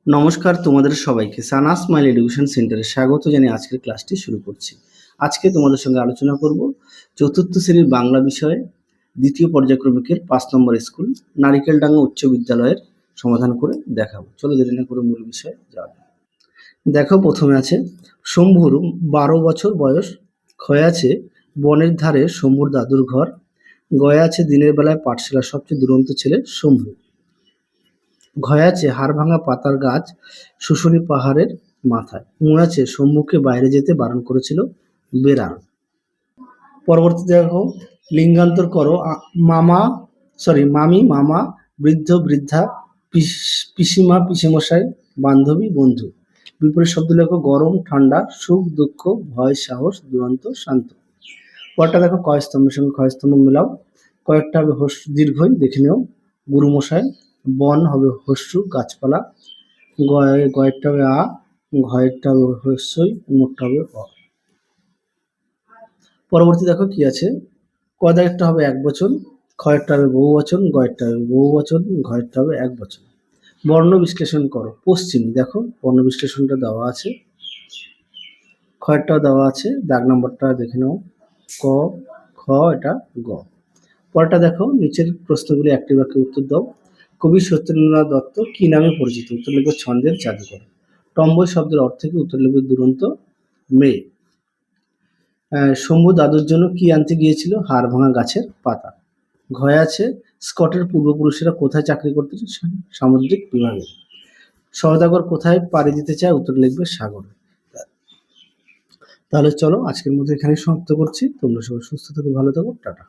নমস্কার তোমাদের সবাইকে সানাস স্মাইল এডুকেশন সেন্টারে স্বাগত জানিয়ে আজকের ক্লাসটি শুরু করছি। আজকে তোমাদের সঙ্গে আলোচনা করব চতুর্থ শ্রেণীর বাংলা বিষয়ে দ্বিতীয় পর্যায়ক্রমিকের ৫ নম্বর স্কুল নারিকেলডাঙ্গা উচ্চ বিদ্যালয়ের সমাধান করে দেখাবো। চলো দেরি না করে মূল বিষয়ে যাওয়া যাক। দেখো, প্রথমে আছে শম্ভুর ১২ বছর বয়স, ক্ষয়ে আছে বনের ধারে শম্ভুর দাদুর ঘর, গয়ে আছে দিনের বেলায় পাঠশালার সবচেয়ে দুরন্ত ছেলে শম্ভু, ঘয়ে আছে হাড় ভাঙা পাতার গাছ শুশুনি পাহাড়ের মাথায়, মনে আছে শম্ভুকে বাইরে যেতে বারণ করেছিল বেড়াল। পরবর্তীতে দেখো, লিঙ্গান্তর করো মামি মামা, বৃদ্ধ বৃদ্ধা, পিসিমা পিসিমশাই, বান্ধবী বন্ধু। বিপরীত শব্দ লেখো গরম ঠান্ডা, সুখ দুঃখ, ভয় সাহস, দুরন্ত শান্ত। পরটা দেখো কয় স্তম্ভের সঙ্গে ক্ষয় স্তম্ভ মেলাও। কয়েকটা হবে দীর্ঘই, দেখে নেও। গুরুমশাই, বন হবে হস্যু গাছপালা, গয়েরটা হবে আ, ঘয়েরটা হবে হস্যই, মোটটা হবে অ। পরবর্তী দেখো কি আছে, কয়েকটা হবে এক বচন, ক্ষয়েরটা হবে বহু বচন, গয়েরটা হবে বহু বচন, ঘয়েরটা হবে এক বচন। বর্ণ বিশ্লেষণ করো। পশ্চিম, দেখো বর্ণ বিশ্লেষণটা দেওয়া আছে, ক্ষয়েরটাও দেওয়া আছে, দাগ নম্বরটা দেখে নাও, ক খ, এটা গ। পরটা দেখো, নিচের প্রশ্নগুলি একটি বাক্যে উত্তর দাও। কবি সত্যেন্দ্রনাথ দত্ত কি নামে পরিচিত? উত্তর লিখবে ছন্দের জাদুকর। টম্বই শব্দের অর্থ কি? উত্তর লিখবে দুরন্ত মেয়ে। শম্ভু দাদুর জন্য কি আনতে গিয়েছিল? হাড় ভাঙা গাছের পাতা। ঘয়ে আছে স্কটের পূর্বপুরুষেরা কোথায় চাকরি করতেন? সামুদ্রিক বিভাগে। সওদাগর কোথায় পাড়ি দিতে চায়? উত্তর লিখবে সাগরে। তাহলে চলো আজকের মতো এখানে সমাপ্ত করছি। তোমরা সবাই সুস্থ থাকো, ভালো থাকো, টাটা।